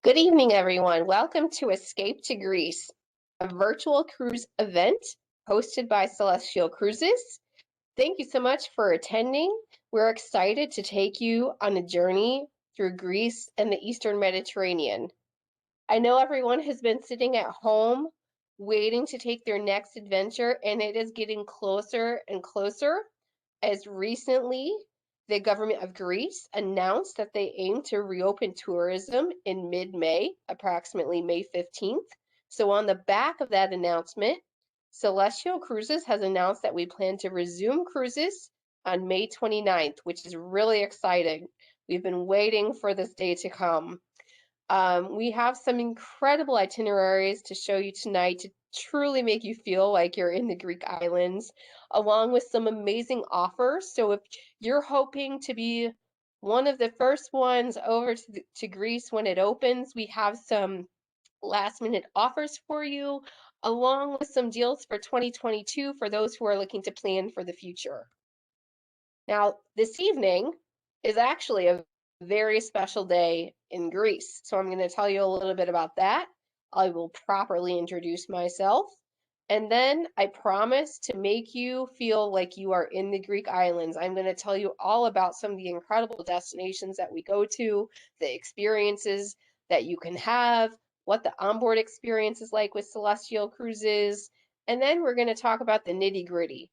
Good evening, everyone. Welcome to Escape to Greece, a virtual cruise event hosted by Celestyal Cruises. Thank you so much for attending. We're excited to take you on a journey through Greece and the Eastern Mediterranean. I know everyone has been sitting at home waiting to take their next adventure, and it is getting closer and closer. As recently, the government of Greece announced that they aim to reopen tourism in mid-May, approximately May 15th. So on the back of that announcement, Celestyal Cruises has announced that we plan to resume cruises on May 29th, which is really exciting. We've been waiting for this day to come. We have some incredible itineraries to show you tonight to truly make you feel like you're in the Greek islands, along with some amazing offers. So if you're hoping to be one of the first ones over to Greece when it opens, we have some last minute offers for you, along with some deals for 2022 for those who are looking to plan for the future. Now, this evening is actually a very special day in Greece. So I'm going to tell you a little bit about that. I will properly introduce myself. And then I promise to make you feel like you are in the Greek islands. I'm going to tell you all about some of the incredible destinations that we go to, the experiences that you can have, what the onboard experience is like with Celestyal Cruises. And then we're going to talk about the nitty-gritty.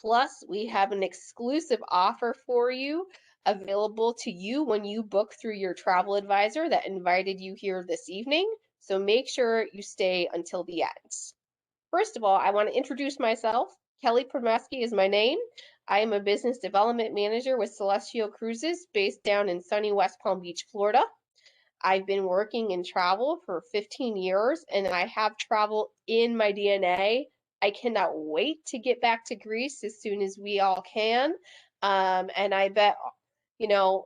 Plus, we have an exclusive offer for you available to you when you book through your travel advisor that invited you here this evening. So make sure you stay until the end. First of all, I want to introduce myself. Kelly Promeski is my name. I am a business development manager with Celestyal Cruises based down in sunny West Palm Beach, Florida. I've been working in travel for 15 years and I have travel in my DNA. I cannot wait to get back to Greece as soon as we all can. And I bet,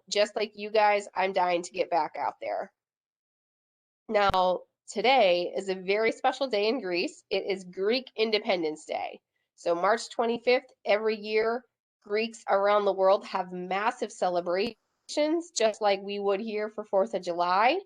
just like you guys, I'm dying to get back out there. Now, today is a very special day in Greece. It is Greek Independence Day. So March 25th, every year, Greeks around the world have massive celebrations, just like we would here for 4th of July.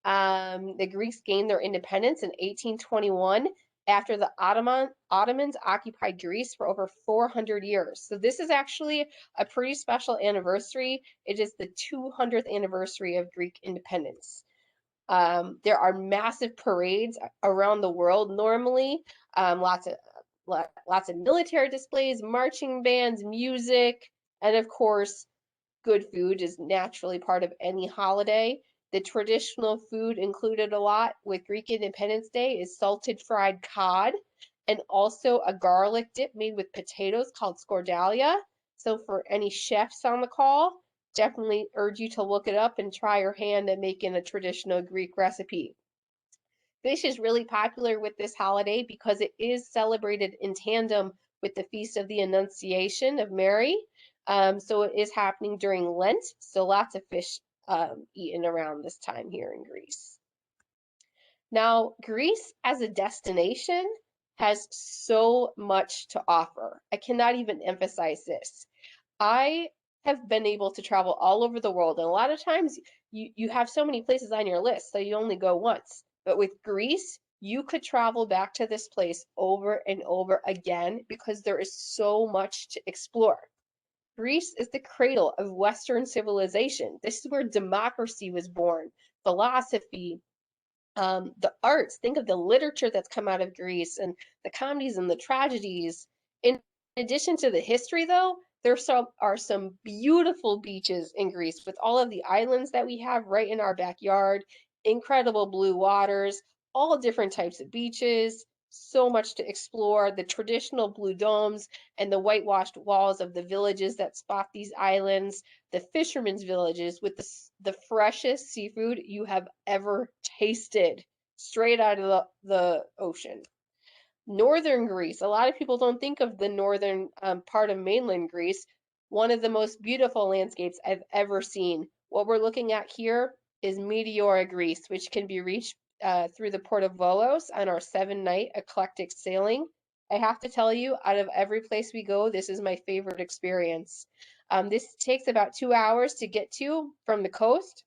The Greeks gained their independence in 1821 after the Ottomans occupied Greece for over 400 years. So this is actually a pretty special anniversary. It is the 200th anniversary of Greek independence. There are massive parades around the world normally, lots of military displays, marching bands, music, and of course, good food is naturally part of any holiday. The traditional food included a lot with Greek Independence Day is salted fried cod and also a garlic dip made with potatoes called scordalia. So for any chefs on the call, definitely urge you to look it up and try your hand at making a traditional Greek recipe. Fish is really popular with this holiday because it is celebrated in tandem with the Feast of the Annunciation of Mary. So it is happening during Lent, so lots of fish eaten around this time here in Greece. Now, Greece as a destination has so much to offer. I cannot even emphasize this. I have been able to travel all over the world, and a lot of times you have so many places on your list, so you only go once. But with Greece, you could travel back to this place over and over again because there is so much to explore. Greece is the cradle of Western civilization. This is where democracy was born, philosophy, the arts. Think of the literature that's come out of Greece and the comedies and the tragedies. In addition to the history, though, there are some beautiful beaches in Greece with all of the islands that we have right in our backyard, incredible blue waters, all different types of beaches, so much to explore. The traditional blue domes and the whitewashed walls of the villages that spot these islands, the fishermen's villages with the freshest seafood you have ever tasted straight out of the ocean. Northern Greece, a lot of people don't think of the northern part of mainland Greece. One of the most beautiful landscapes I've ever seen. What we're looking at here is Meteora, Greece, which can be reached through the port of Volos on our 7-night eclectic sailing. I have to tell you, out of every place we go, this is my favorite experience. This takes about 2 hours to get to from the coast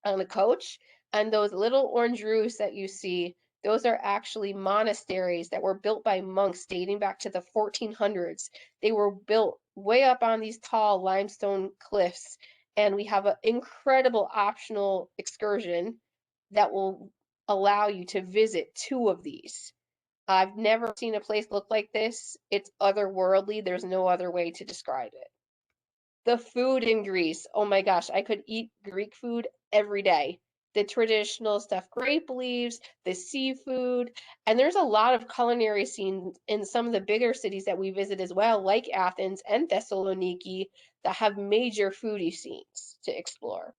on the coach. And those little orange roofs that you see, those are actually monasteries that were built by monks dating back to the 1400s. They were built way up on these tall limestone cliffs, and we have an incredible optional excursion that will allow you to visit two of these. I've never seen a place look like this. It's otherworldly. There's no other way to describe it. The food in Greece, oh my gosh, I could eat Greek food every day. The traditional stuffed grape leaves, the seafood, and there's a lot of culinary scenes in some of the bigger cities that we visit as well, like Athens and Thessaloniki, that have major foodie scenes to explore.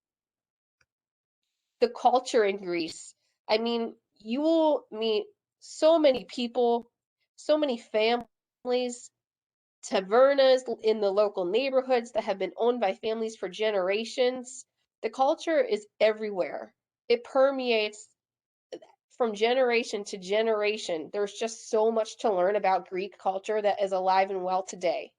The culture in Greece, I mean, you will meet so many people, so many families, tavernas in the local neighborhoods that have been owned by families for generations. The culture is everywhere. It permeates from generation to generation. There's just so much to learn about Greek culture that is alive and well today.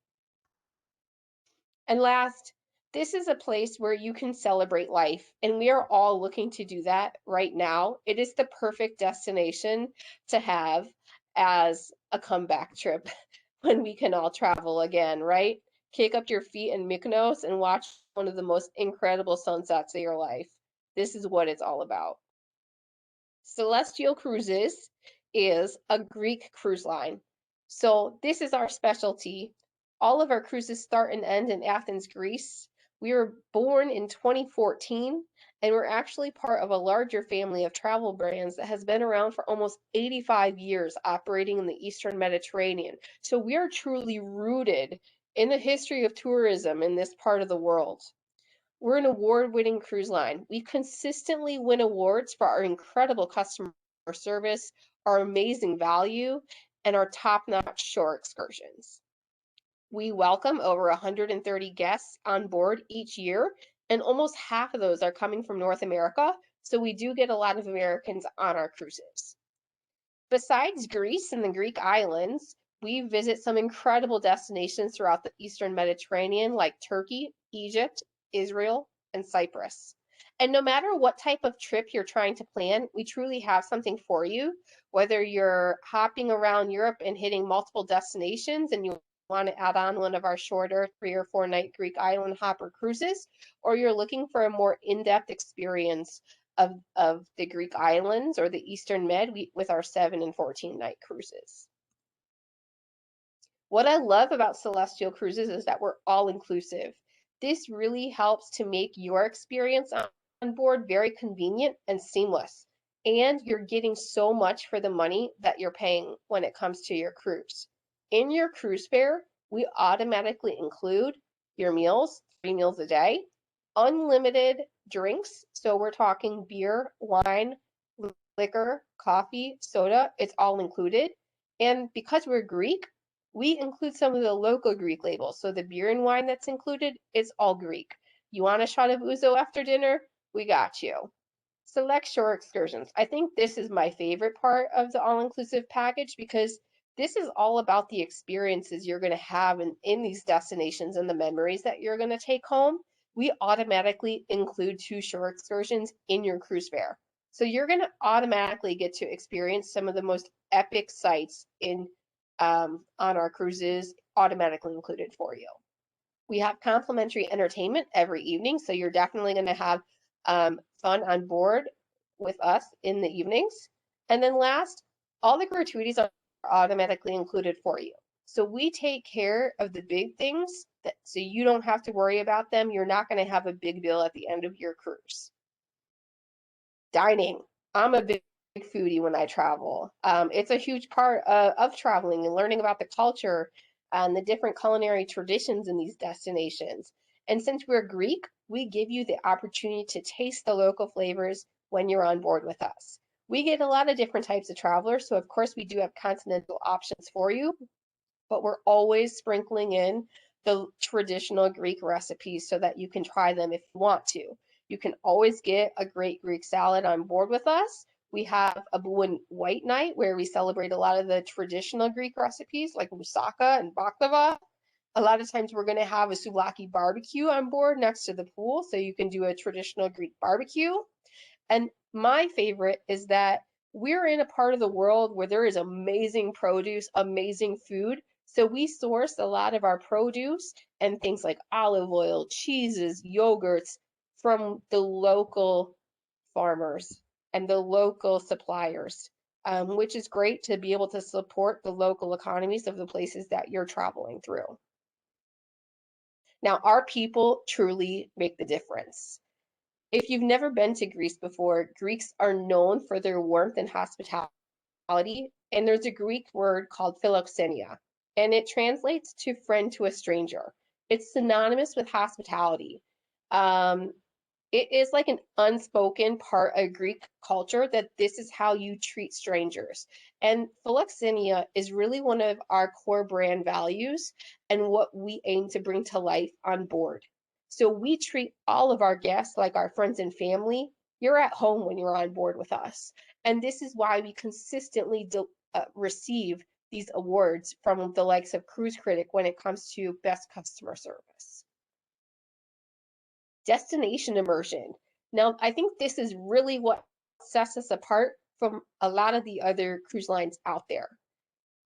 And last, this is a place where you can celebrate life, and we are all looking to do that right now. It is the perfect destination to have as a comeback trip when we can all travel again, right? Kick up your feet in Mykonos and watch one of the most incredible sunsets of your life. This is what it's all about. Celestial Cruises is a Greek cruise line. So this is our specialty. All of our cruises start and end in Athens, Greece. We were born in 2014, and we're actually part of a larger family of travel brands that has been around for almost 85 years operating in the Eastern Mediterranean. So we are truly rooted in the history of tourism in this part of the world. We're an award-winning cruise line. We consistently win awards for our incredible customer service, our amazing value, and our top-notch shore excursions. We welcome over 130 guests on board each year, and almost half of those are coming from North America, so we do get a lot of Americans on our cruises. Besides Greece and the Greek islands, we visit some incredible destinations throughout the Eastern Mediterranean, like Turkey, Egypt, Israel, and Cyprus. And no matter what type of trip you're trying to plan, we truly have something for you. Whether you're hopping around Europe and hitting multiple destinations and you want to add on one of our shorter 3 or 4 night Greek island hopper cruises, or you're looking for a more in-depth experience of the Greek islands or the Eastern Med with our 7 and 14 night cruises. What I love about Celestial Cruises is that we're all inclusive. This really helps to make your experience on board very convenient and seamless. And you're getting so much for the money that you're paying when it comes to your cruise. In your cruise fare, we automatically include your meals, 3 meals a day, unlimited drinks. So we're talking beer, wine, liquor, coffee, soda, it's all included. And because we're Greek, we include some of the local Greek labels. So the beer and wine that's included is all Greek. You want a shot of ouzo after dinner? We got you. Select shore excursions. I think this is my favorite part of the all-inclusive package because this is all about the experiences you're going to have in these destinations and the memories that you're going to take home. We automatically include 2 shore excursions in your cruise fare. So you're going to automatically get to experience some of the most epic sights on our cruises, automatically included for you. We have complimentary entertainment every evening, so you're definitely going to have fun on board with us in the evenings. And then last, all the gratuities are automatically included for you. So we take care of the big things so you don't have to worry about them. You're not going to have a big bill at the end of your cruise. Dining. I'm a big foodie when I travel. It's a huge part of traveling and learning about the culture and the different culinary traditions in these destinations. And since we're Greek, we give you the opportunity to taste the local flavors when you're on board with us. We get a lot of different types of travelers, so of course we do have continental options for you, but we're always sprinkling in the traditional Greek recipes so that you can try them if you want to. You can always get a great Greek salad on board with us. We have a blue and white night where we celebrate a lot of the traditional Greek recipes like moussaka and baklava. A lot of times we're going to have a souvlaki barbecue on board next to the pool, so you can do a traditional Greek barbecue. And my favorite is that we're in a part of the world where there is amazing produce, amazing food. So we source a lot of our produce and things like olive oil, cheeses, yogurts from the local farmers and the local suppliers, which is great to be able to support the local economies of the places that you're traveling through. Now, our people truly make the difference. If you've never been to Greece before, Greeks are known for their warmth and hospitality, and there's a Greek word called philoxenia, and it translates to friend to a stranger. It's synonymous with hospitality. Um, it is like an unspoken part of Greek culture that this is how you treat strangers. And philoxenia is really one of our core brand values and what we aim to bring to life on board. So we treat all of our guests like our friends and family. You're at home when you're on board with us. And this is why we consistently receive these awards from the likes of Cruise Critic when it comes to best customer service. Destination immersion. Now, I think this is really what sets us apart from a lot of the other cruise lines out there.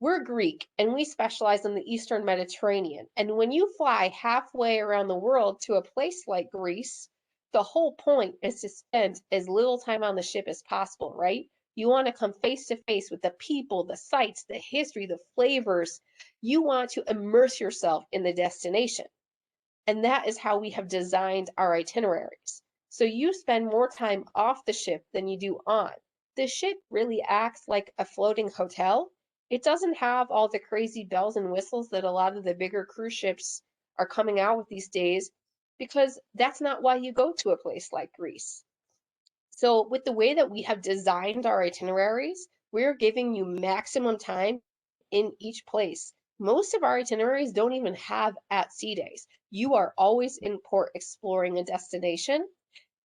We're Greek and we specialize in the Eastern Mediterranean. And when you fly halfway around the world to a place like Greece, the whole point is to spend as little time on the ship as possible, right? You want to come face to face with the people, the sights, the history, the flavors. You want to immerse yourself in the destination. And that is how we have designed our itineraries. So you spend more time off the ship than you do on. The ship really acts like a floating hotel. It doesn't have all the crazy bells and whistles that a lot of the bigger cruise ships are coming out with these days, because that's not why you go to a place like Greece. So with the way that we have designed our itineraries, we're giving you maximum time in each place. Most of our itineraries don't even have at-sea days. You are always in port exploring a destination.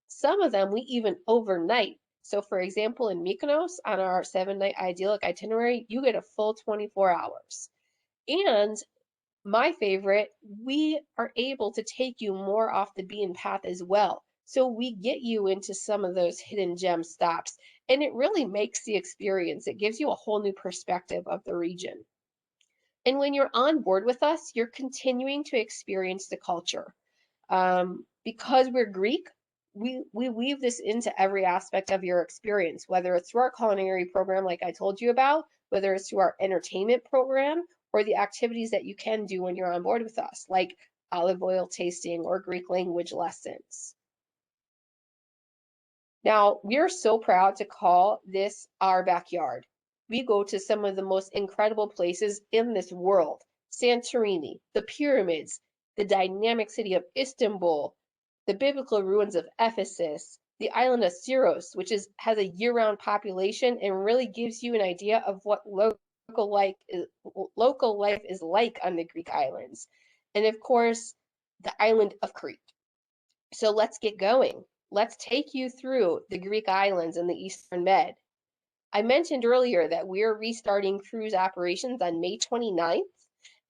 Some of them we even overnight. So for example, in Mykonos on our 7-night idyllic itinerary, you get a full 24 hours. And my favorite, we are able to take you more off the beaten path as well. So we get you into some of those hidden gem stops, and it really makes the experience. It gives you a whole new perspective of the region. And when you're on board with us, you're continuing to experience the culture. Because we're Greek, we weave this into every aspect of your experience, whether it's through our culinary program, like I told you about, whether it's through our entertainment program, or the activities that you can do when you're on board with us, like olive oil tasting or Greek language lessons. Now, we're so proud to call this our backyard. We go to some of the most incredible places in this world: Santorini, the pyramids, the dynamic city of Istanbul, the biblical ruins of Ephesus, the island of Syros, which has a year-round population and really gives you an idea of what local life is like on the Greek islands. And of course, the island of Crete. So let's get going. Let's take you through the Greek islands and the Eastern Med. I mentioned earlier that we're restarting cruise operations on May 29th,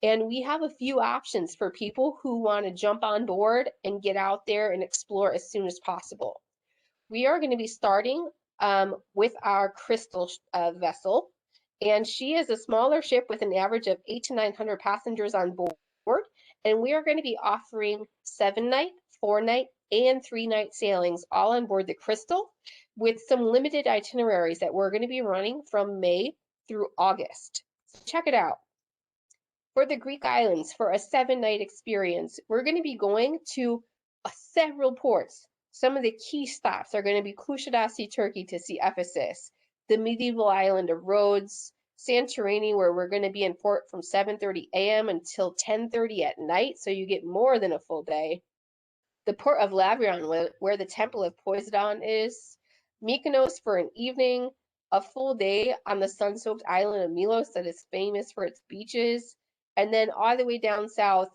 and we have a few options for people who want to jump on board and get out there and explore as soon as possible. We are going to be starting with our Crystal vessel, and she is a smaller ship with an average of 800 to 900 passengers on board, and we are going to be offering 7-night, 4-night, and 3-night sailings all on board the Crystal, with some limited itineraries that we're going to be running from May through August. So check it out. For the Greek islands, for a 7-night experience, we're going to be going to several ports. Some of the key stops are going to be Kushadasi, Turkey, to see Ephesus, the medieval island of Rhodes, Santorini, where we're going to be in port from 7:30 a.m. until 10:30 at night, so you get more than a full day. The port of Lavrion, where the Temple of Poseidon is, Mykonos for an evening, a full day on the sun-soaked island of Milos that is famous for its beaches, and then all the way down south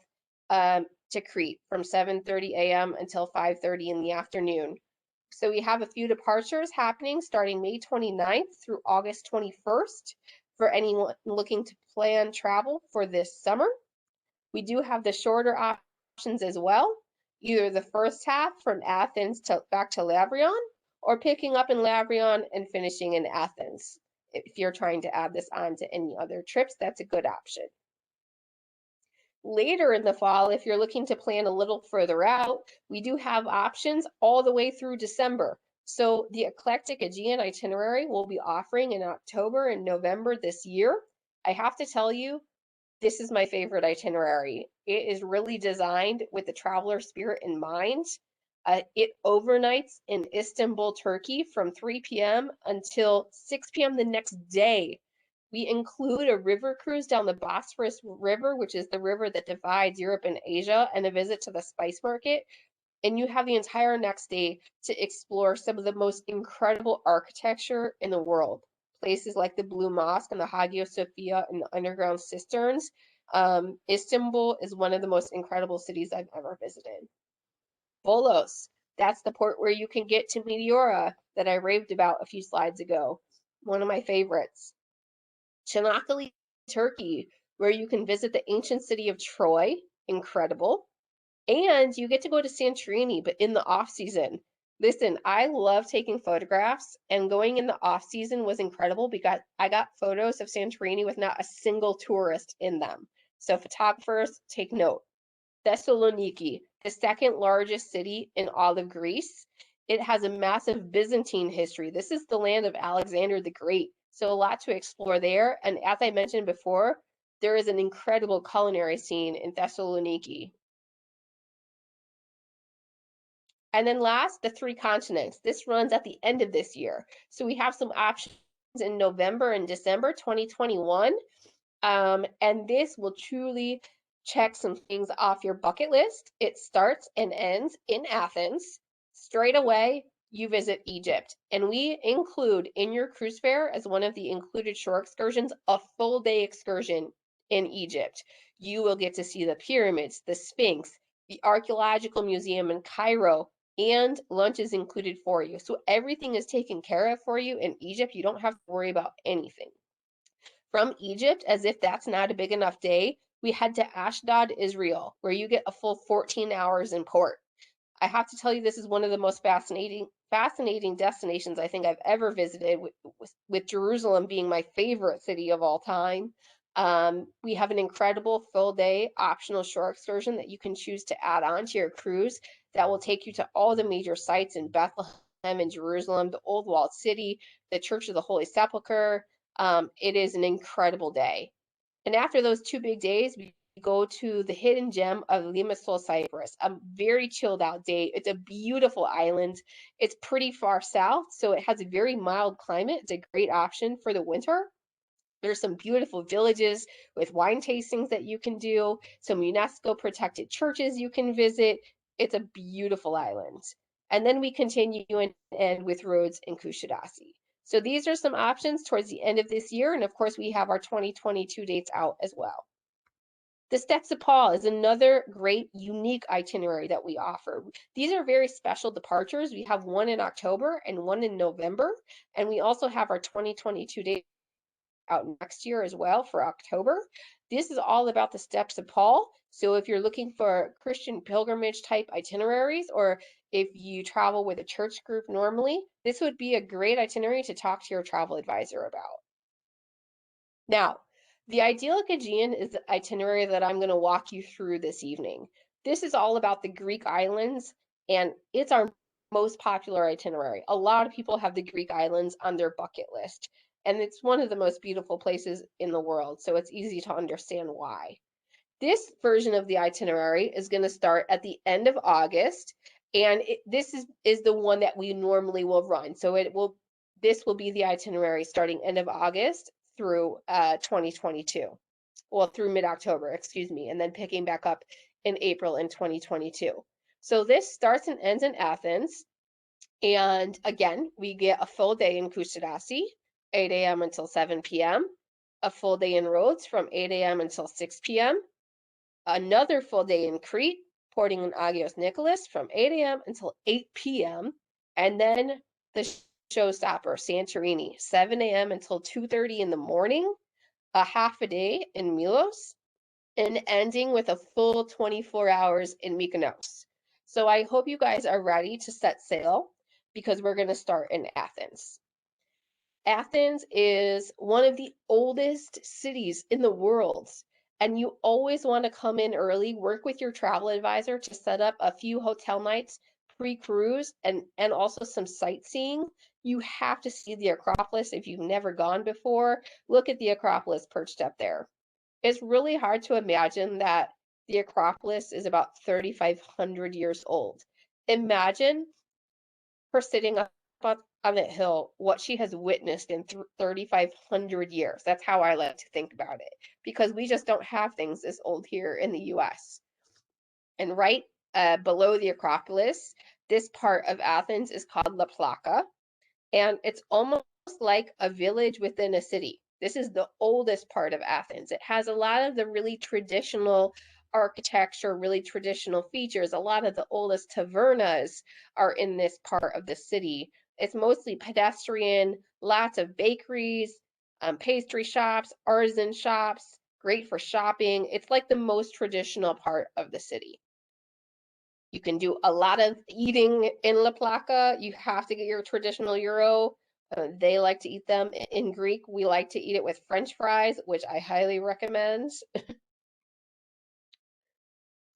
to Crete from 7:30 a.m. until 5:30 in the afternoon. So we have a few departures happening starting May 29th through August 21st for anyone looking to plan travel for this summer. We do have the shorter options as well, either the first half from Athens to back to Lavrion, or picking up in Lavrion and finishing in Athens. If you're trying to add this on to any other trips, that's a good option. Later in the fall, if you're looking to plan a little further out, we do have options all the way through December. So the eclectic Aegean itinerary we'll be offering in October and November this year. I have to tell you, this is my favorite itinerary. It is really designed with the traveler spirit in mind. It overnights in Istanbul, Turkey from 3 p.m. until 6 p.m. the next day. We include a river cruise down the Bosphorus River, which is the river that divides Europe and Asia, and a visit to the spice market. And you have the entire next day to explore some of the most incredible architecture in the world. Places like the Blue Mosque and the Hagia Sophia and the underground cisterns. Istanbul is one of the most incredible cities I've ever visited. Volos, that's the port where you can get to Meteora that I raved about a few slides ago. One of my favorites. Çanakkale, Turkey, where you can visit the ancient city of Troy. Incredible. And you get to go to Santorini, but in the off season. Listen, I love taking photographs, and going in the off season was incredible because I got photos of Santorini with not a single tourist in them. So photographers, take note. Thessaloniki, the second largest city in all of Greece. It has a massive Byzantine history. This is the land of Alexander the Great. So a lot to explore there. And as I mentioned before, there is an incredible culinary scene in Thessaloniki. And then last, the three continents. This runs at the end of this year. So we have some options in November and December 2021. And this will truly check some things off your bucket list. It starts and ends in Athens. Straight away, you visit Egypt. And we include in your cruise fare, as one of the included shore excursions, a full day excursion in Egypt. You will get to see the pyramids, the Sphinx, the Archaeological Museum in Cairo, and lunch is included for you. So everything is taken care of for you in Egypt. You don't have to worry about anything. From Egypt, as if that's not a big enough day, we head to Ashdod, Israel, where you get a full 14 hours in port. I have to tell you, this is one of the most fascinating destinations I think I've ever visited, with Jerusalem being my favorite city of all time. We have an incredible full day optional shore excursion that you can choose to add on to your cruise that will take you to all the major sites in Bethlehem and Jerusalem, the Old Walled City, the Church of the Holy Sepulchre. It is an incredible day. And after those 2 big days, we go to the hidden gem of Limassol, Cyprus, a very chilled out day. It's a beautiful island. It's pretty far south, so it has a very mild climate. It's a great option for the winter. There's some beautiful villages with wine tastings that you can do, some UNESCO protected churches you can visit. It's a beautiful island. And then we continue and end with Rhodes and Kusadasi. So these are some options towards the end of this year. And of course, we have our 2022 dates out as well. The Steps of Paul is another great, unique itinerary that we offer. These are very special departures. We have one in October and one in November. And we also have our 2022 dates out next year as well for October. This is all about the Steps of Paul. So if you're looking for Christian pilgrimage type itineraries, or if you travel with a church group normally, this would be a great itinerary to talk to your travel advisor about. Now, the idyllic Aegean is the itinerary that I'm going to walk you through this evening. This is all about the Greek islands, and it's our most popular itinerary. A lot of people have the Greek islands on their bucket list, and it's one of the most beautiful places in the world, so it's easy to understand why. This version of the itinerary is going to start at the end of August, and this is the one that we normally will run. So this will be the itinerary starting end of August through 2022. Well, through mid-October, excuse me, and then picking back up in April in 2022. So this starts and ends in Athens. And again, we get a full day in Kusadasi, 8 a.m. until 7 p.m., a full day in Rhodes from 8 a.m. until 6 p.m., another full day in Crete, porting in Agios Nicholas from 8 a.m. until 8 p.m., and then the showstopper, Santorini, 7 a.m. until 2:30 in the morning, a half a day in Milos, and ending with a full 24 hours in Mykonos. So I hope you guys are ready to set sail. because we're going to start in Athens. Athens is one of the oldest cities in the world, and you always want to come in early, work with your travel advisor to set up a few hotel nights pre-cruise and also some sightseeing. You have to see the Acropolis if you've never gone before. Look at the Acropolis perched up there. It's really hard to imagine that the Acropolis is about 3,500 years old. Imagine her sitting up on that hill, what she has witnessed in 3,500 years. That's how I like to think about it, because we just don't have things this old here in the US. And right below the Acropolis, this part of Athens is called La Plaka, and it's almost like a village within a city. This is the oldest part of Athens. It has a lot of the really traditional architecture, really traditional features. A lot of the oldest tavernas are in this part of the city. It's mostly pedestrian, lots of bakeries, pastry shops, artisan shops, great for shopping. It's like the most traditional part of the city. You can do a lot of eating in La Plaka. You have to get your traditional gyro. They like to eat them in Greek. We like to eat it with French fries, which I highly recommend.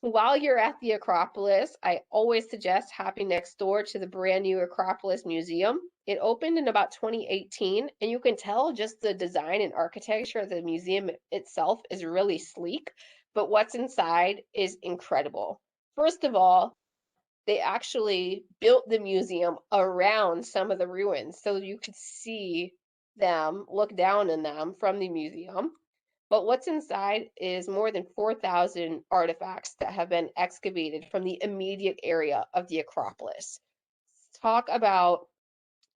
While you're at the Acropolis, I always suggest hopping next door to the brand new Acropolis Museum. It opened in about 2018, and you can tell just the design and architecture of the museum itself is really sleek, but what's inside is incredible. First of all, they actually built the museum around some of the ruins so you could see them, look down in them from the museum. But what's inside is more than 4,000 artifacts that have been excavated from the immediate area of the Acropolis. Talk about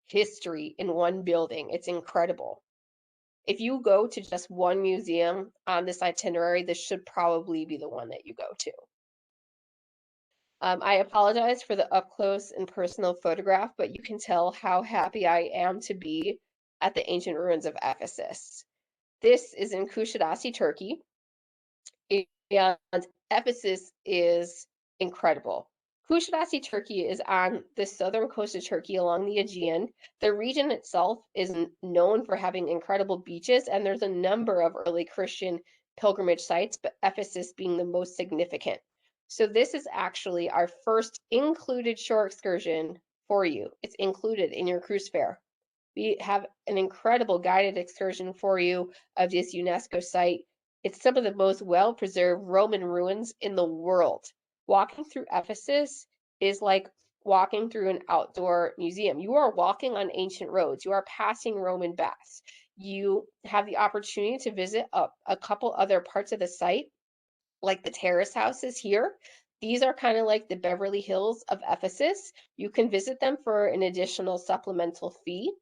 history in one building. It's incredible. If you go to just one museum on this itinerary, this should probably be the one that you go to. I apologize for the up close and personal photograph, but you can tell how happy I am to be at the ancient ruins of Ephesus. This is in Kuşadası, Turkey, and Ephesus is incredible. Kuşadası, Turkey is on the southern coast of Turkey along the Aegean. The region itself is known for having incredible beaches, and there's a number of early Christian pilgrimage sites, but Ephesus being the most significant. So this is actually our first included shore excursion for you. It's included in your cruise fare. We have an incredible guided excursion for you of this UNESCO site. It's some of the most well-preserved Roman ruins in the world. Walking through Ephesus is like walking through an outdoor museum. You are walking on ancient roads. You are passing Roman baths. You have the opportunity to visit a couple other parts of the site, like the terrace houses here. These are kind of like the Beverly Hills of Ephesus. You can visit them for an additional supplemental fee.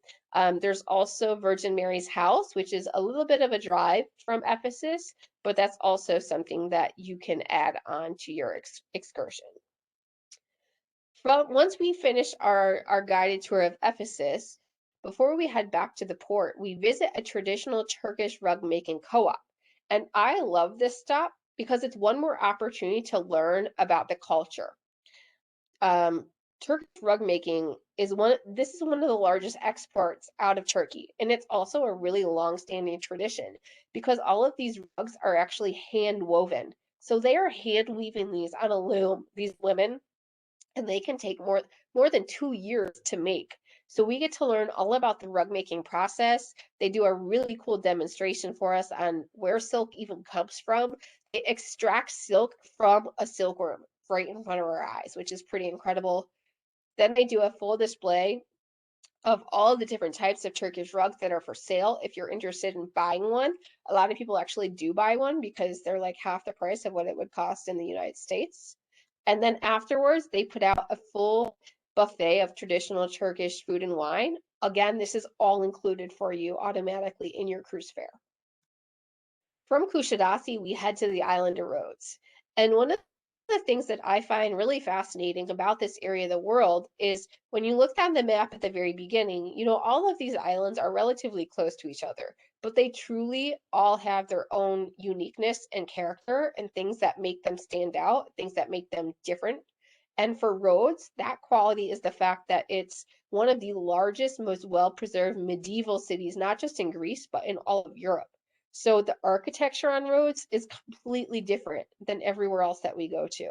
There's also Virgin Mary's house, which is a little bit of a drive from Ephesus, but that's also something that you can add on to your excursion. Once we finish our guided tour of Ephesus, before we head back to the port, we visit a traditional Turkish rug making co-op. And I love this stop because it's one more opportunity to learn about the culture. Turkish rug making is this is one of the largest exports out of Turkey, and it's also a really long-standing tradition because all of these rugs are actually hand woven. So they are hand weaving these on a loom, these women, and they can take more than 2 years to make. So we get to learn all about the rug making process. They do a really cool demonstration for us on where silk even comes from. They extract silk from a silkworm right in front of our eyes, which is pretty incredible. Then they do a full display of all the different types of Turkish rugs that are for sale. If you're interested in buying one, a lot of people actually do buy one because they're like half the price of what it would cost in the United States. And then afterwards, they put out a full buffet of traditional Turkish food and wine. Again, this is all included for you automatically in your cruise fare. From Kushadasi, we head to the island of Rhodes. And one of the things that I find really fascinating about this area of the world is when you look on the map at the very beginning, you know, all of these islands are relatively close to each other, but they truly all have their own uniqueness and character and things that make them stand out, things that make them different. And for Rhodes, that quality is the fact that it's one of the largest, most well-preserved medieval cities, not just in Greece, but in all of Europe. So the architecture on Rhodes is completely different than everywhere else that we go to.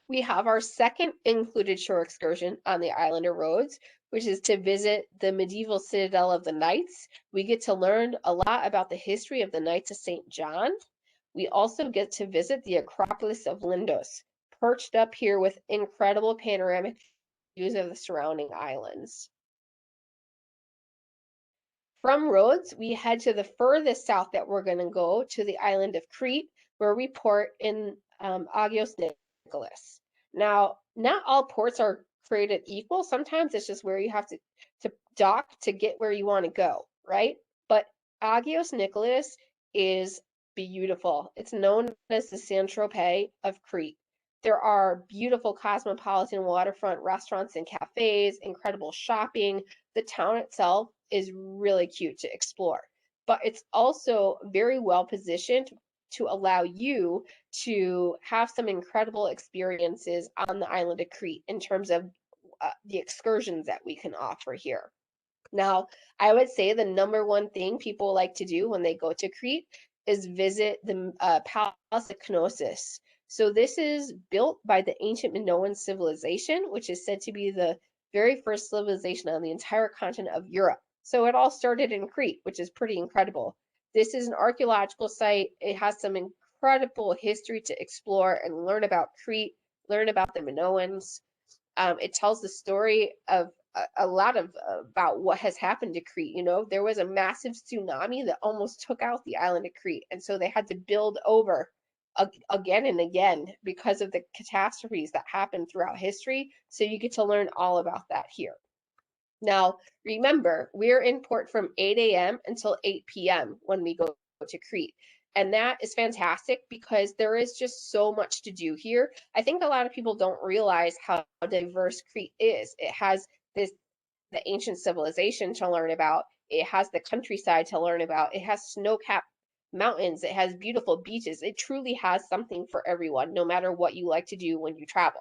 We have our second included shore excursion on the island of Rhodes, which is to visit the medieval citadel of the Knights. We get to learn a lot about the history of the Knights of St. John. We also get to visit the Acropolis of Lindos, perched up here with incredible panoramic views of the surrounding islands. From Rhodes, we head to the furthest south that we're going to go, to the island of Crete, where we port in Agios Nicholas. Now, not all ports are created equal. Sometimes it's just where you have to dock to get where you want to go, right? But Agios Nicholas is beautiful. It's known as the Saint-Tropez of Crete. There are beautiful cosmopolitan waterfront restaurants and cafes, incredible shopping. The town itself is really cute to explore, but it's also very well positioned to allow you to have some incredible experiences on the island of Crete in terms of the excursions that we can offer here. Now, I would say the number one thing people like to do when they go to Crete is visit the Palace of Knossos. So this is built by the ancient Minoan civilization, which is said to be the very first civilization on the entire continent of Europe. So it all started in Crete, which is pretty incredible. This is an archaeological site. It has some incredible history to explore and learn about Crete, learn about the Minoans. It tells the story of a lot of about what has happened to Crete. You know, there was a massive tsunami that almost took out the island of Crete, and so they had to build over again and again because of the catastrophes that happened throughout history. So you get to learn all about that here. Now, remember, we're in port from 8 a.m. until 8 p.m. when we go to Crete. And that is fantastic because there is just so much to do here. I think a lot of people don't realize how diverse Crete is. It has the ancient civilization to learn about. It has the countryside to learn about. It has snow-capped mountains. It has beautiful beaches. It truly has something for everyone, no matter what you like to do when you travel.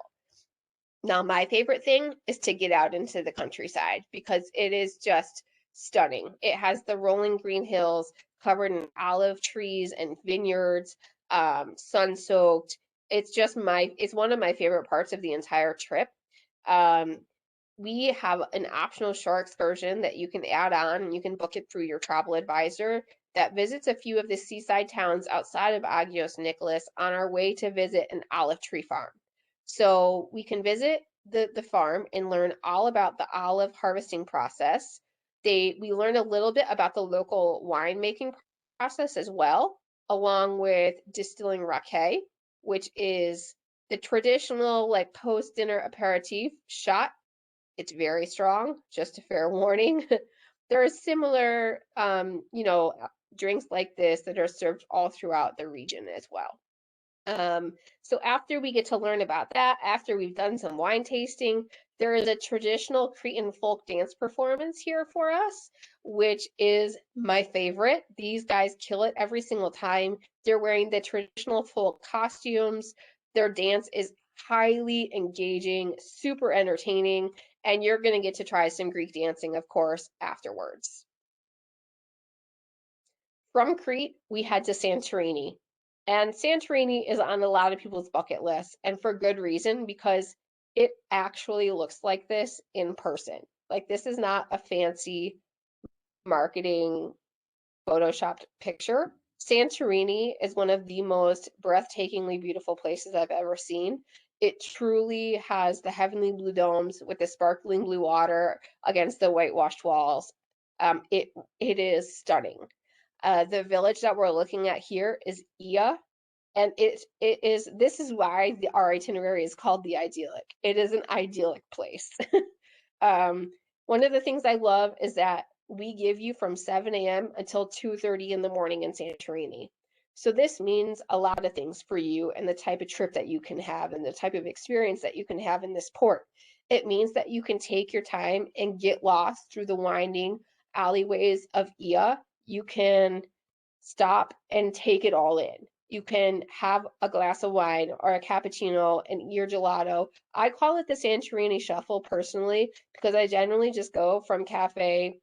Now, my favorite thing is to get out into the countryside because it is just stunning. It has the rolling green hills covered in olive trees and vineyards, sun-soaked. It's one of my favorite parts of the entire trip. Um, we have an optional shore excursion that you can add on, and you can book it through your travel advisor that visits a few of the seaside towns outside of Agios Nicholas on our way to visit an olive tree farm. So we can visit the farm and learn all about the olive harvesting process. We learn a little bit about the local winemaking process as well, along with distilling rake, which is the traditional like post-dinner aperitif shot. It's very strong, just a fair warning. There are similar, drinks like this that are served all throughout the region as well. So after we get to learn about that, after we've done some wine tasting, there is a traditional Cretan folk dance performance here for us, which is my favorite. These guys kill it every single time. They're wearing the traditional folk costumes. Their dance is highly engaging, super entertaining, and you're going to get to try some Greek dancing, of course, afterwards. From Crete, we head to Santorini. And Santorini is on a lot of people's bucket list, and for good reason, because it actually looks like this in person. Like, this is not a fancy marketing photoshopped picture. Santorini is one of the most breathtakingly beautiful places I've ever seen. It truly has the heavenly blue domes with the sparkling blue water against the whitewashed walls. It is stunning. The village that we're looking at here is Ia, and this is why our itinerary is called the idyllic. It is an idyllic place. um, One of the things I love is that we give you from 7 a.m. until 2:30 in the morning in Santorini. So this means a lot of things for you and the type of trip that you can have and the type of experience that you can have in this port. It means that you can take your time and get lost through the winding alleyways of Ia. You can stop and take it all in. You can have a glass of wine or a cappuccino and eat your gelato. I call it the Santorini Shuffle personally because I generally just go from cafe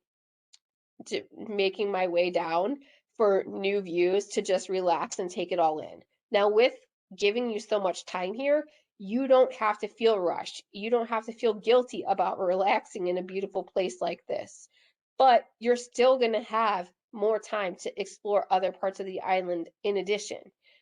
to making my way down for new views to just relax and take it all in. Now, with giving you so much time here, you don't have to feel rushed. You don't have to feel guilty about relaxing in a beautiful place like this. But you're still going to have more time to explore other parts of the island in addition.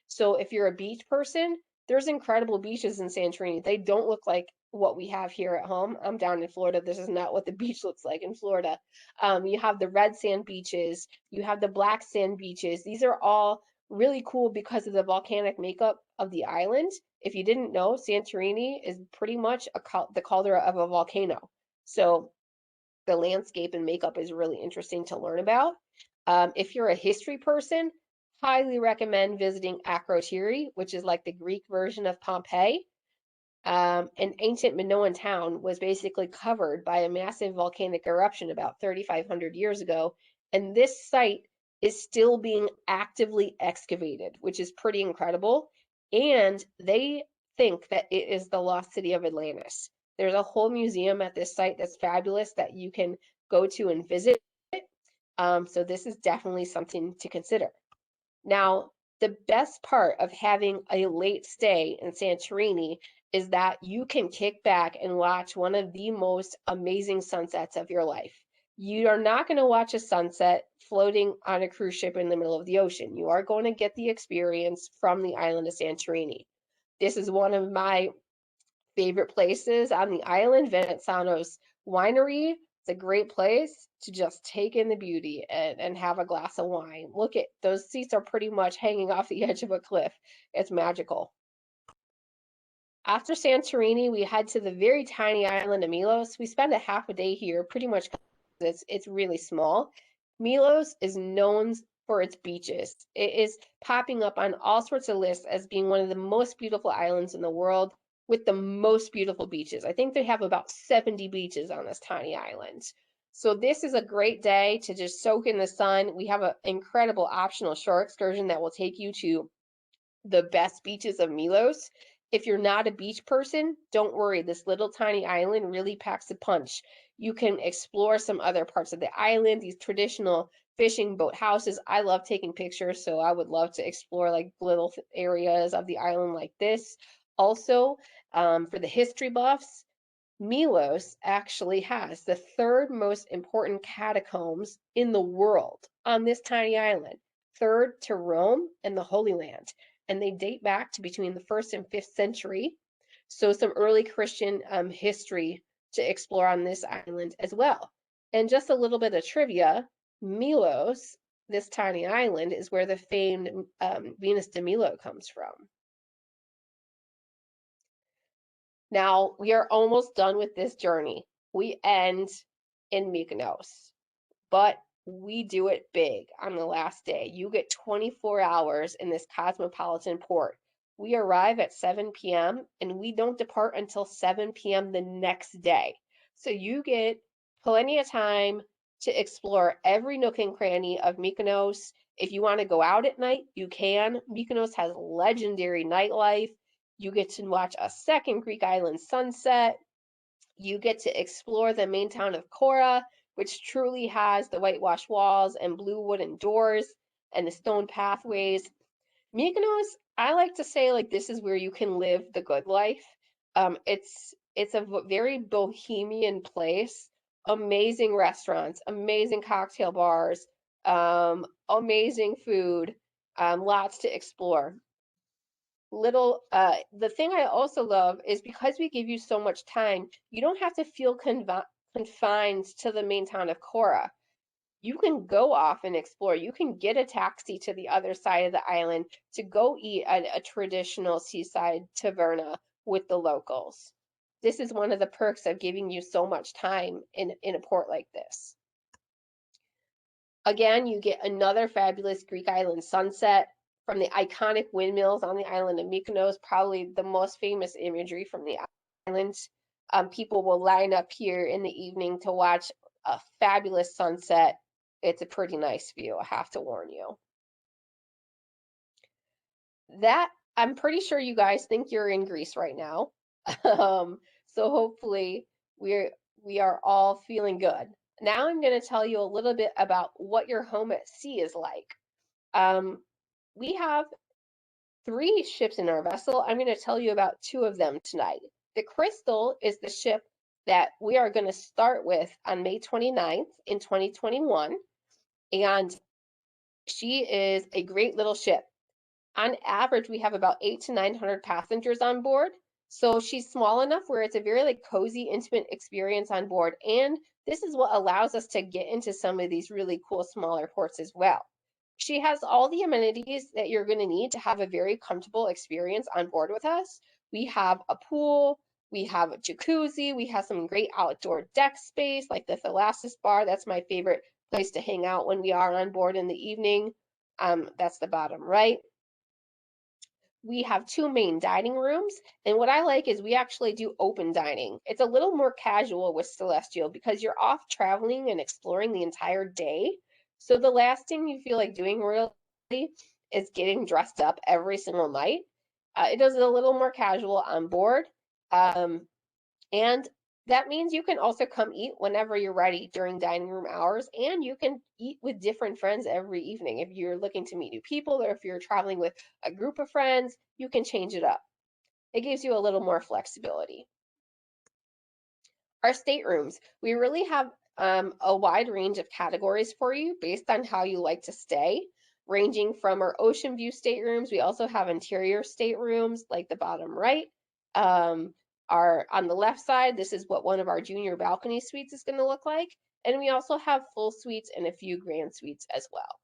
So if you're a beach person, there's incredible beaches in Santorini. They don't look like what we have here at home. I'm down in Florida. This is not what the beach looks like in Florida. You have the red sand beaches, you have the black sand beaches. These are all really cool because of the volcanic makeup of the island. If you didn't know, Santorini is pretty much the caldera of a volcano. So the landscape and makeup is really interesting to learn about. If you're a history person, highly recommend visiting Akrotiri, which is like the Greek version of Pompeii. An ancient Minoan town was basically covered by a massive volcanic eruption about 3,500 years ago, and this site is still being actively excavated, which is pretty incredible. And they think that it is the lost city of Atlantis. There's a whole museum at this site that's fabulous that you can go to and visit. So this is definitely something to consider. Now, the best part of having a late stay in Santorini is that you can kick back and watch one of the most amazing sunsets of your life. You are not going to watch a sunset floating on a cruise ship in the middle of the ocean. You are going to get the experience from the island of Santorini. This is one of my favorite places on the island, Veneziano's Winery. It's a great place to just take in the beauty and have a glass of wine. Look at those seats are pretty much hanging off the edge of a cliff. It's magical. After Santorini, we head to the very tiny island of Milos. We spend a half a day here, pretty much because it's really small. Milos is known for its beaches. It is popping up on all sorts of lists as being one of the most beautiful islands in the world with the most beautiful beaches. I think they have about 70 beaches on this tiny island. So this is a great day to just soak in the sun. We have an incredible optional shore excursion that will take you to the best beaches of Milos. If you're not a beach person, don't worry. This little tiny island really packs a punch. You can explore some other parts of the island, these traditional fishing boat houses. I love taking pictures, so I would love to explore like little areas of the island like this. Also, for the history buffs, Milos actually has the third most important catacombs in the world on this tiny island, third to Rome and the Holy Land. And they date back to between the 1st and 5th century. So some early Christian history to explore on this island as well. And just a little bit of trivia, Milos, this tiny island, is where the famed Venus de Milo comes from. Now we are almost done with this journey. We end in Mykonos, but we do it big on the last day. You get 24 hours in this cosmopolitan port. We arrive at 7 p.m. and we don't depart until 7 p.m. the next day. So you get plenty of time to explore every nook and cranny of Mykonos. If you want to go out at night, you can. Mykonos has legendary nightlife. You get to watch a second Greek island sunset. You get to explore the main town of Kora, which truly has the whitewashed walls and blue wooden doors and the stone pathways. Mykonos, I like to say like this is where you can live the good life. It's a very bohemian place. Amazing restaurants, amazing cocktail bars, amazing food, lots to explore. The thing I also love is because we give you so much time, you don't have to feel confined to the main town of Kora. You can go off and explore. You can get a taxi to the other side of the island to go eat at a traditional seaside taverna with the locals. This is one of the perks of giving you so much time in a port like this. Again, you get another fabulous Greek island sunset from the iconic windmills on the island of Mykonos, probably the most famous imagery from the island. People will line up here in the evening to watch a fabulous sunset. It's a pretty nice view, I have to warn you. that I'm pretty sure you guys think you're in Greece right now. So hopefully we're we are all feeling good. Now I'm going to tell you a little bit about what your home at sea is like. Um, we have three ships in our vessel. I'm going to tell you about two of them tonight. The Crystal is the ship that we are going to start with on May 29th in 2021, and she is a great little ship. On average, we have about 800 to 900 passengers on board. So she's small enough where it's a very like cozy, intimate experience on board. And this is what allows us to get into some of these really cool smaller ports as well. She has all the amenities that you're going to need to have a very comfortable experience on board with us. We have a pool, we have a jacuzzi, we have some great outdoor deck space like the Celestyal bar. That's my favorite place to hang out when we are on board in the evening. That's the bottom right. We have two main dining rooms, and what I like is we actually do open dining. It's a little more casual with Celestial because you're off traveling and exploring the entire day. So the last thing you feel like doing really is getting dressed up every single night. It does it a little more casual on board. Um, and that means you can also come eat whenever you're ready during dining room hours, and you can eat with different friends every evening. If you're looking to meet new people or if you're traveling with a group of friends, you can change it up. It gives you a little more flexibility. Our staterooms, we really have a wide range of categories for you based on how you like to stay, ranging from our ocean view staterooms. We also have interior staterooms like the bottom right. Our on the left side, this is what one of our junior balcony suites is going to look like. And we also have full suites and a few grand suites as well.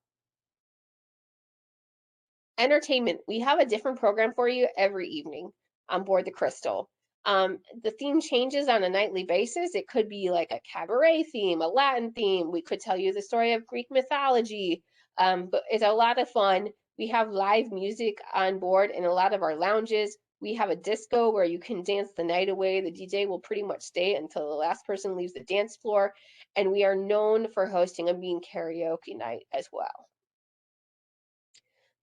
Entertainment. We have a different program for you every evening on board the Crystal. The theme changes on a nightly basis. It could be like a cabaret theme, a Latin theme. We could tell you the story of Greek mythology, but it's a lot of fun. We have live music on board in a lot of our lounges. We have a disco where you can dance the night away. The DJ will pretty much stay until the last person leaves the dance floor. And we are known for hosting a mean karaoke night as well.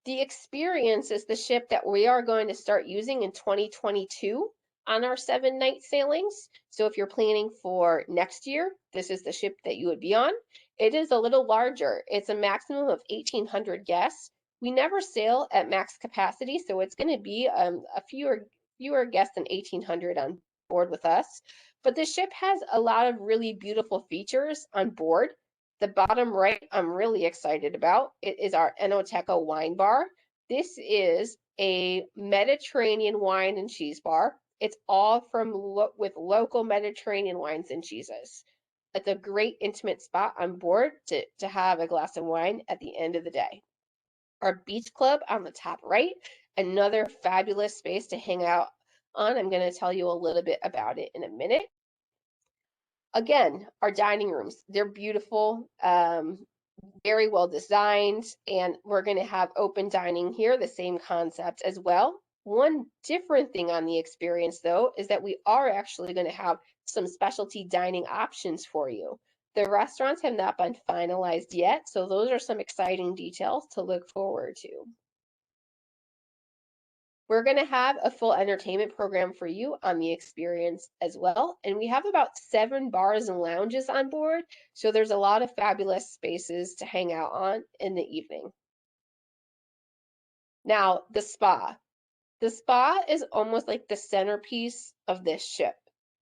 The Experience is the ship that we are going to start using in 2022 on our 7-night sailings. So if you're planning for next year, this is the ship that you would be on. It is a little larger. It's a maximum of 1,800 guests. We never sail at max capacity, so it's going to be a fewer guests than 1,800 on board with us. But the ship has a lot of really beautiful features on board. The bottom right, I'm really excited about. It is our Enoteca wine bar. This is a Mediterranean wine and cheese bar. It's all with local Mediterranean wines and cheeses. It's a great intimate spot on board to have a glass of wine at the end of the day. Our beach club on the top right, another fabulous space to hang out on. I'm going to tell you a little bit about it in a minute. Again, our dining rooms, they're beautiful, very well designed, and we're going to have open dining here, the same concept as well. One different thing on the Experience, though, is that we are actually going to have some specialty dining options for you. The restaurants have not been finalized yet, so those are some exciting details to look forward to. We're going to have a full entertainment program for you on the Experience as well. And we have about 7 bars and lounges on board. So there's a lot of fabulous spaces to hang out on in the evening. Now, the spa. The spa is almost like the centerpiece of this ship.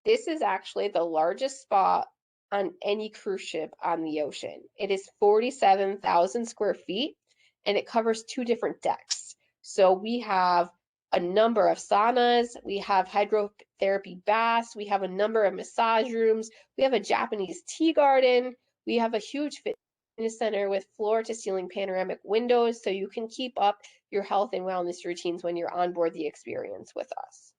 This is actually the largest spa on any cruise ship on the ocean. It is 47,000 square feet and it covers 2 different decks. So we have a number of saunas, we have hydrotherapy baths, we have a number of massage rooms, we have a Japanese tea garden, we have a huge fitness center with floor to ceiling panoramic windows so you can keep up your health and wellness routines when you're on board the Experience with us.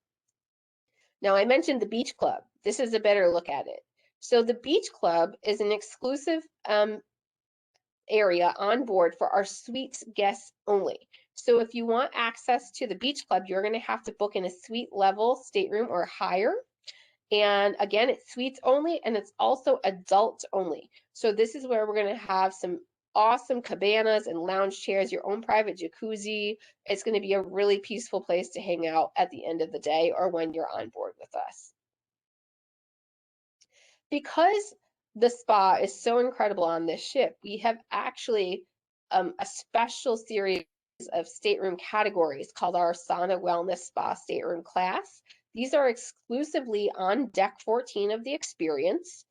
Now, I mentioned the beach club. This is a better look at it. So the beach club is an exclusive area on board for our suites guests only. So if you want access to the beach club, you're going to have to book in a suite level stateroom or higher. And again, it's suites only, and it's also adults only. So this is where we're going to have some awesome cabanas and lounge chairs, your own private jacuzzi. It's going to be a really peaceful place to hang out at the end of the day or when you're on board with us. Because the spa is so incredible on this ship, we have actually a special series of stateroom categories called our Sauna Wellness Spa Stateroom class. These are exclusively on deck 14 of the Experience.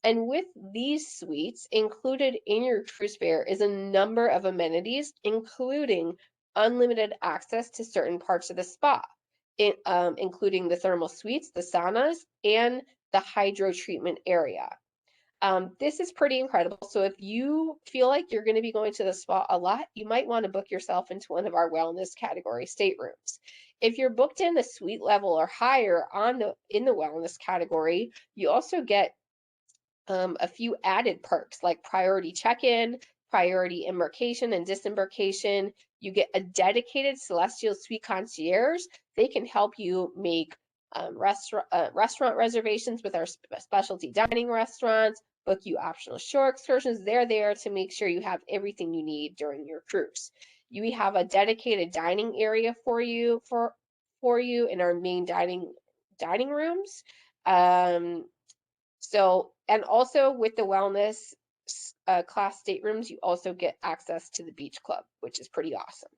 And with these suites, included in your cruise fare is a number of amenities, including unlimited access to certain parts of the spa, including the thermal suites, the saunas, and the hydro treatment area. This is pretty incredible. So if you feel like you're going to be going to the spa a lot, you might want to book yourself into one of our wellness category staterooms. If you're booked in the suite level or higher in the wellness category, you also get a few added perks like priority check-in, priority embarkation and disembarkation. You get a dedicated Celestyal Suite concierge. They can help you make restaurant reservations with our specialty dining restaurants, book you optional shore excursions. They're there to make sure you have everything you need during your cruise. We have a dedicated dining area for you in our main dining rooms. And also with the wellness class staterooms, you also get access to the beach club, which is pretty awesome.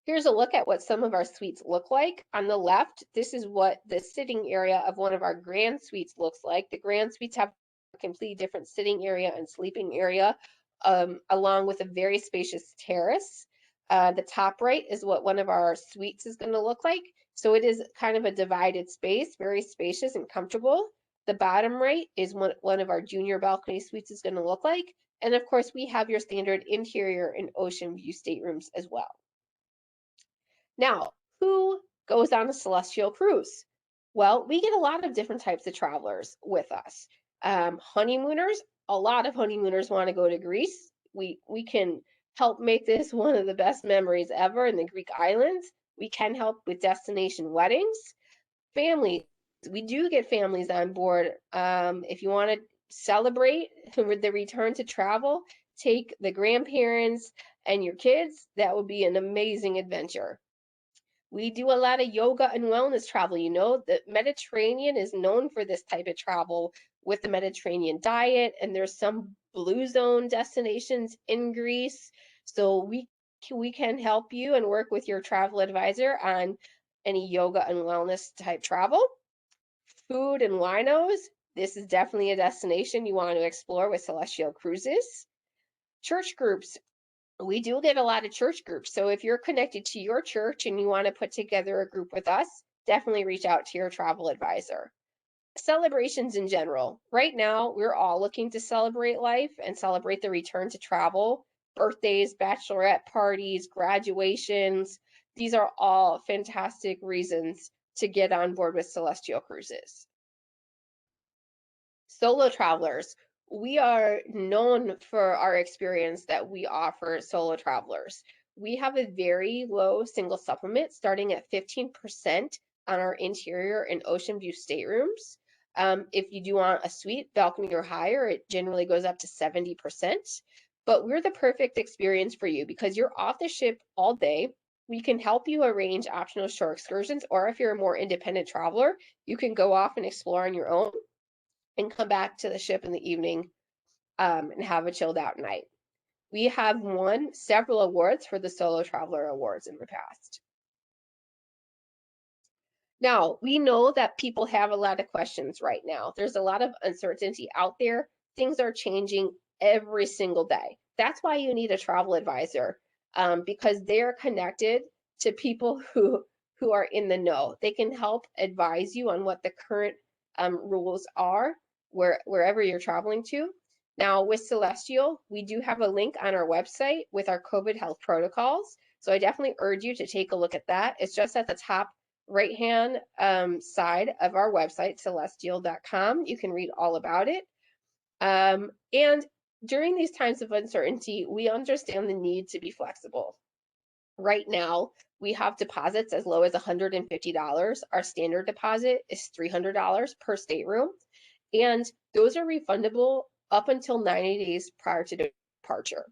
Here's a look at what some of our suites look like. On the left, this is what the sitting area of one of our grand suites looks like. The grand suites have a completely different sitting area and sleeping area, along with a very spacious terrace. The top right is what one of our suites is going to look like. So it is kind of a divided space, very spacious and comfortable. The bottom right is one of our junior balcony suites is going to look like. And of course, we have your standard interior and ocean view staterooms as well. Now, who goes on a celestial cruise? Well, we get a lot of different types of travelers with us. Honeymooners, a lot of honeymooners want to go to Greece. We can help make this one of the best memories ever in the Greek islands. We can help with destination weddings. Families, we do get families on board. If you want to celebrate the return to travel, take the grandparents and your kids. That would be an amazing adventure. We do a lot of yoga and wellness travel. You know, the Mediterranean is known for this type of travel with the Mediterranean diet, and there's some blue zone destinations in Greece. So we can help you and work with your travel advisor on any yoga and wellness type travel. Food and winos, this is definitely a destination you want to explore with Celestyal Cruises. Church groups, we do get a lot of church groups. So if you're connected to your church and you want to put together a group with us, definitely reach out to your travel advisor. Celebrations in general. Right now, we're all looking to celebrate life and celebrate the return to travel. Birthdays, bachelorette parties, graduations. These are all fantastic reasons to get on board with Celestyal Cruises. Solo travelers, we are known for our experience that we offer solo travelers. We have a very low single supplement starting at 15% on our interior and ocean view staterooms. If you do want a suite, balcony or higher, it generally goes up to 70%. But we're the perfect experience for you because you're off the ship all day. We can help you arrange optional shore excursions, or if you're a more independent traveler, you can go off and explore on your own and come back to the ship in the evening and have a chilled out night. We have won several awards for the Solo Traveler Awards in the past. Now, we know that people have a lot of questions right now. There's a lot of uncertainty out there. Things are changing every single day. That's why you need a travel advisor because they're connected to people who are in the know. They can help advise you on what the current rules are wherever you're traveling to. Now, with Celestyal, we do have a link on our website with our COVID health protocols. So I definitely urge you to take a look at that. It's just at the top right-hand side of our website, celestyal.com. You can read all about it. And during these times of uncertainty, we understand the need to be flexible. Right now, we have deposits as low as $150. Our standard deposit is $300 per stateroom, and those are refundable up until 90 days prior to departure.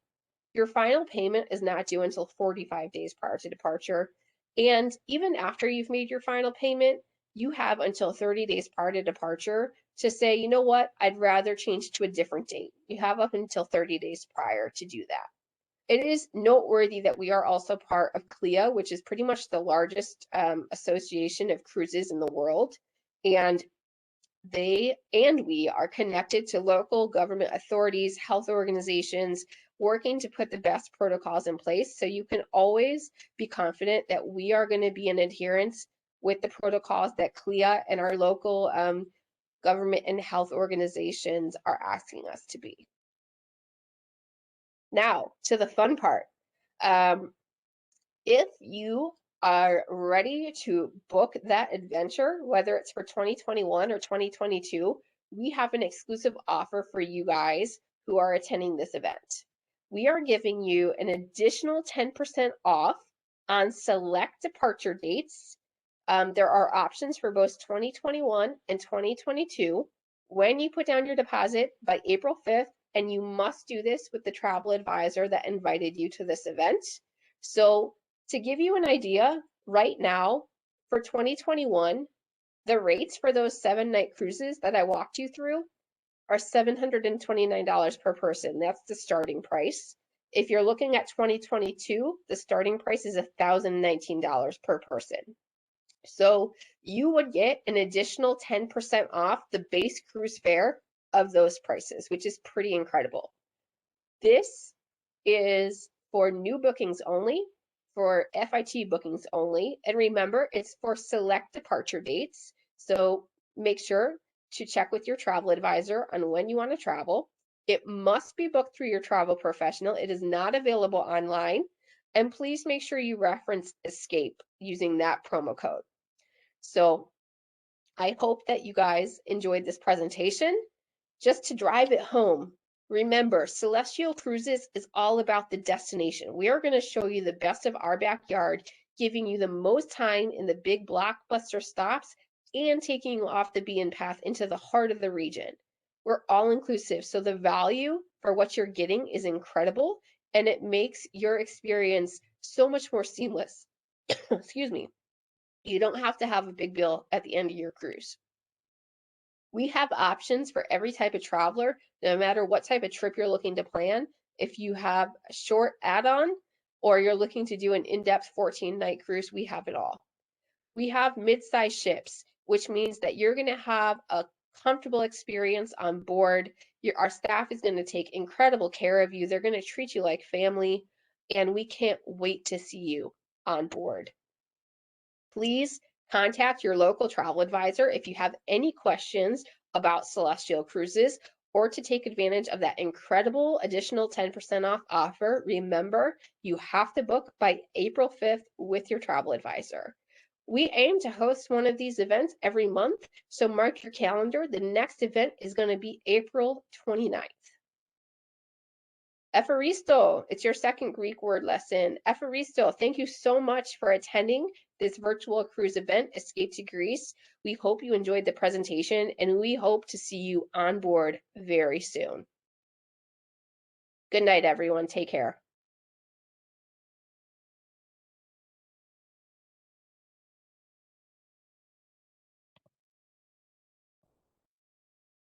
Your final payment is not due until 45 days prior to departure. And even after you've made your final payment, you have until 30 days prior to departure to say, you know what, I'd rather change to a different date. You have up until 30 days prior to do that. It is noteworthy that we are also part of CLIA, which is pretty much the largest association of cruises in the world. And they and we are connected to local government authorities, health organizations, working to put the best protocols in place. So you can always be confident that we are going to be in adherence with the protocols that CLIA and our local government and health organizations are asking us to be. Now, to the fun part. If you are ready to book that adventure, whether it's for 2021 or 2022, we have an exclusive offer for you guys who are attending this event. We are giving you an additional 10% off on select departure dates. There are options for both 2021 and 2022 when you put down your deposit by April 5th, and you must do this with the travel advisor that invited you to this event. So to give you an idea, right now for 2021, the rates for those 7-night cruises that I walked you through are $729 per person. That's the starting price. If you're looking at 2022, the starting price is $1,019 per person. So you would get an additional 10% off the base cruise fare of those prices, which is pretty incredible. This is for new bookings only, for FIT bookings only. And remember, it's for select departure dates. So make sure to check with your travel advisor on when you want to travel. It must be booked through your travel professional. It is not available online. And please make sure you reference Escape using that promo code. So I hope that you guys enjoyed this presentation. Just to drive it home, remember, Celestyal Cruises is all about the destination. We are going to show you the best of our backyard, giving you the most time in the big blockbuster stops and taking you off the beaten path into the heart of the region. We're all inclusive, so the value for what you're getting is incredible, and it makes your experience so much more seamless. Excuse me. You don't have to have a big bill at the end of your cruise. We have options for every type of traveler, no matter what type of trip you're looking to plan. If you have a short add-on or you're looking to do an in-depth 14-night cruise, we have it all. We have mid-size ships, which means that you're going to have a comfortable experience on board. Our staff is going to take incredible care of you. They're going to treat you like family, and we can't wait to see you on board. Please contact your local travel advisor if you have any questions about Celestyal Cruises or to take advantage of that incredible additional 10% off offer. Remember, you have to book by April 5th with your travel advisor. We aim to host one of these events every month, so mark your calendar. The next event is going to be April 29th. Epharisto, it's your second Greek word lesson. Epharisto, thank you so much for attending this virtual cruise event, Escape to Greece. We hope you enjoyed the presentation, and we hope to see you on board very soon. Good night, everyone. Take care.